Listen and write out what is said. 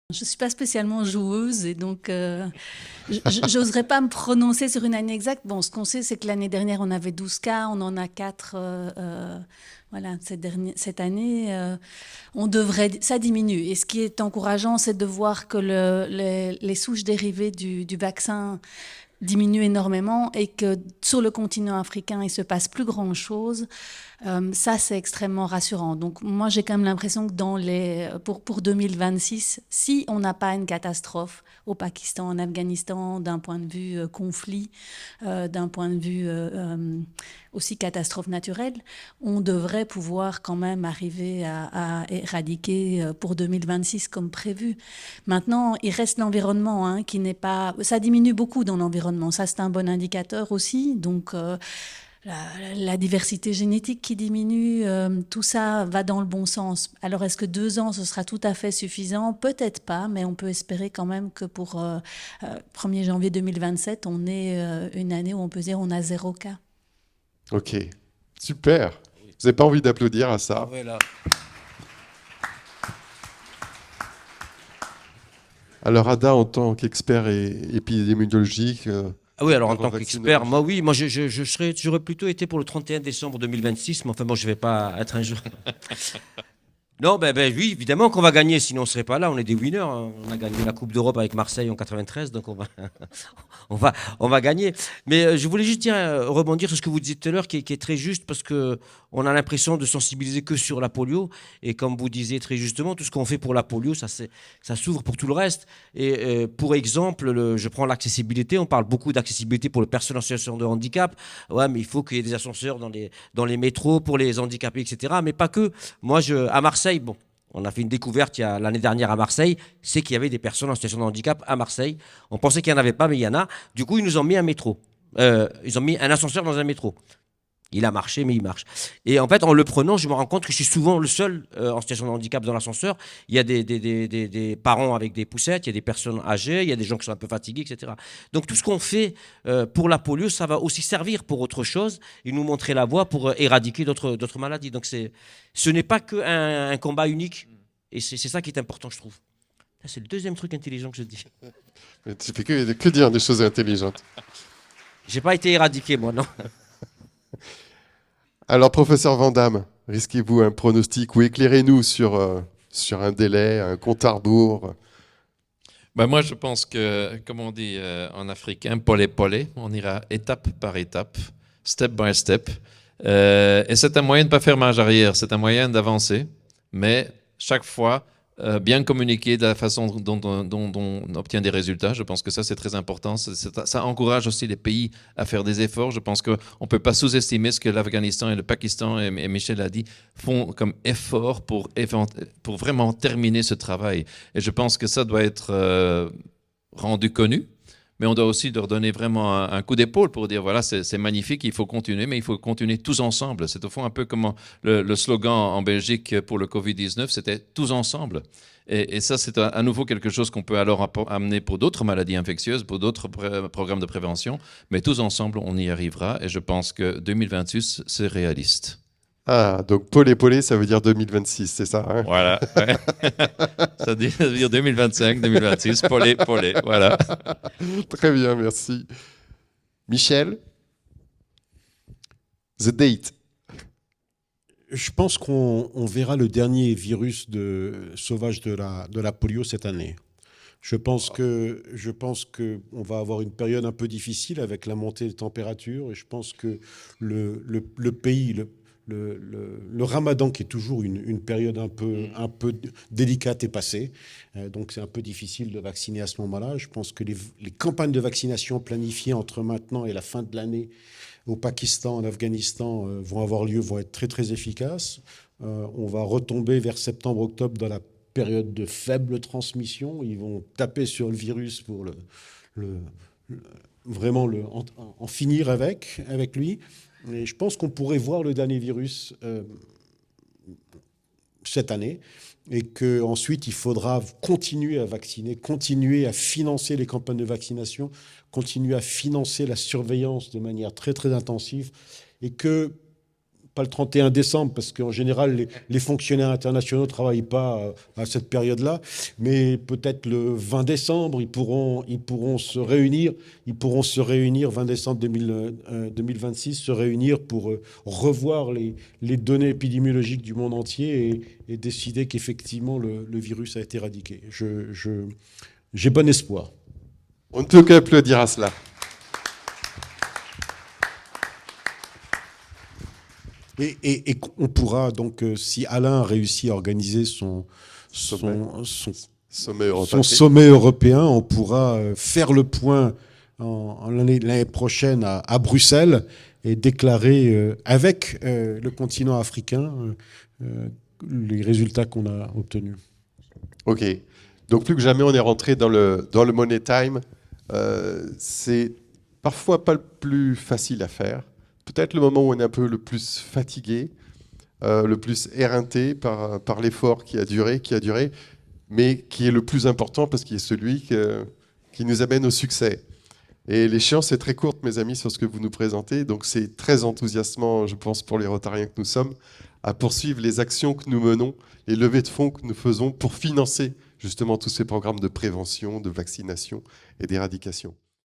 Je ne suis pas spécialement joueuse et donc je n'oserais pas me prononcer sur une année exacte. Bon, ce qu'on sait, c'est que l'année dernière, on avait 12 cas, on en a 4. Voilà, cette année, ça diminue. Et ce qui est encourageant, c'est de voir que les souches dérivées du vaccin diminue énormément et que sur le continent africain, il se passe plus grand-chose. Ça, c'est extrêmement rassurant. Donc, moi, j'ai quand même l'impression que pour 2026, si on n'a pas une catastrophe au Pakistan, en Afghanistan, d'un point de vue conflit, d'un point de vue aussi catastrophe naturelle, on devrait pouvoir quand même arriver à éradiquer pour 2026 comme prévu. Maintenant, il reste l'environnement qui n'est pas... Ça diminue beaucoup dans l'environnement. Ça, c'est un bon indicateur aussi. Donc, la diversité génétique qui diminue, tout ça va dans le bon sens. Alors, est-ce que 2 ans, ce sera tout à fait suffisant? Peut-être pas, mais on peut espérer quand même que pour 1er janvier 2027, on ait une année où on peut dire on a 0 cas. Ok, super. Vous n'avez pas envie d'applaudir à Ah ça? ouais, là. Alors, Ada, en tant qu'expert épidémiologique, Ah oui, alors de en tant qu'expert, revaccinologie. moi j'aurais plutôt été pour le 31 décembre 2026, mais enfin bon, je vais pas être un jour. Non, oui, évidemment qu'on va gagner, sinon on serait pas là. On est des winners, hein. On a gagné la Coupe d'Europe avec Marseille en 93, donc on va gagner. Mais je voulais juste dire, rebondir sur ce que vous disiez tout à l'heure, qui est très juste, parce que on a l'impression de sensibiliser que sur la polio, et comme vous disiez très justement, tout ce qu'on fait pour la polio, ça s'ouvre pour tout le reste. Et pour exemple, je prends l'accessibilité. On parle beaucoup d'accessibilité pour les personnes en situation de handicap. Ouais, mais il faut qu'il y ait des ascenseurs dans les métros pour les handicapés, etc. Mais pas que. Moi, à Marseille, bon, on a fait une découverte l'année dernière à Marseille, c'est qu'il y avait des personnes en situation de handicap à Marseille. On pensait qu'il n'y en avait pas, mais il y en a. Du coup, ils nous ont mis un métro. Ils ont mis un ascenseur dans un métro. Il a marché, mais il marche. Et en fait, en le prenant, je me rends compte que je suis souvent le seul en situation de handicap dans l'ascenseur. Il y a des parents avec des poussettes, il y a des personnes âgées, il y a des gens qui sont un peu fatigués, etc. Donc tout ce qu'on fait pour la polio, ça va aussi servir pour autre chose et nous montrer la voie pour éradiquer d'autres maladies. Donc ce n'est pas qu'un combat unique. Et c'est ça qui est important, je trouve. C'est le deuxième truc intelligent que je dis. Mais tu fais que dire des choses intelligentes. J'ai pas été éradiqué, moi, non. Alors, professeur Vandamme, risquez-vous un pronostic ou éclairez-nous sur un délai, un compte à rebours? Moi, je pense que, comme on dit en africain, polé polé, on ira étape par étape, step by step. Et c'est un moyen de ne pas faire marche arrière, c'est un moyen d'avancer, mais chaque fois, bien communiquer de la façon dont on obtient des résultats. Je pense que ça, c'est très important. Ça encourage aussi les pays à faire des efforts. Je pense qu'on ne peut pas sous-estimer ce que l'Afghanistan et le Pakistan, et Michel a dit, font comme effort pour vraiment terminer ce travail. Et je pense que ça doit être rendu connu. Mais on doit aussi leur donner vraiment un coup d'épaule pour dire, voilà, c'est magnifique, il faut continuer, mais il faut continuer tous ensemble. C'est au fond un peu comme le slogan en Belgique pour le Covid-19, c'était tous ensemble. Et ça, c'est à nouveau quelque chose qu'on peut alors amener pour d'autres maladies infectieuses, pour d'autres programmes de prévention. Mais tous ensemble, on y arrivera. Et je pense que 2026, c'est réaliste. Ah, donc polé, ça veut dire 2026, c'est ça, hein? Voilà. Ouais. Ça veut dire 2025, 2026, polé, voilà. Très bien, merci. Michel, the date. Je pense qu'on verra le dernier virus sauvage de la polio cette année. Je pense que on va avoir une période un peu difficile avec la montée des températures et je pense que le pays, le Ramadan, qui est toujours une période un peu délicate, est passé. Donc c'est un peu difficile de vacciner à ce moment-là. Je pense que les campagnes de vaccination planifiées entre maintenant et la fin de l'année au Pakistan, en Afghanistan, vont être très très efficaces. On va retomber vers septembre-octobre dans la période de faible transmission. Ils vont taper sur le virus pour vraiment en finir avec lui. Et je pense qu'on pourrait voir le dernier virus cette année et qu'ensuite il faudra continuer à vacciner, continuer à financer les campagnes de vaccination, continuer à financer la surveillance de manière très très intensive et que pas le 31 décembre, parce qu'en général, les fonctionnaires internationaux ne travaillent pas à cette période-là, mais peut-être le 20 décembre, ils pourront se réunir, 20 décembre 2026, se réunir pour revoir les données épidémiologiques du monde entier et décider qu'effectivement le virus a été éradiqué. J'ai bon espoir. On ne peut qu'applaudir à cela. Et on pourra donc, si Alain a réussi à organiser son sommet européen, on pourra faire le point l'année prochaine à Bruxelles et déclarer avec le continent africain les résultats qu'on a obtenus. Ok. Donc plus que jamais, on est rentré dans le Money Time. C'est parfois pas le plus facile à faire. Peut-être le moment où on est un peu le plus fatigué, le plus éreinté par l'effort qui a duré, mais qui est le plus important parce qu'il est celui qui nous amène au succès. Et l'échéance est très courte, mes amis, sur ce que vous nous présentez. Donc c'est très enthousiasmant, je pense, pour les Rotariens que nous sommes, à poursuivre les actions que nous menons, les levées de fonds que nous faisons pour financer justement tous ces programmes de prévention, de vaccination et d'éradication.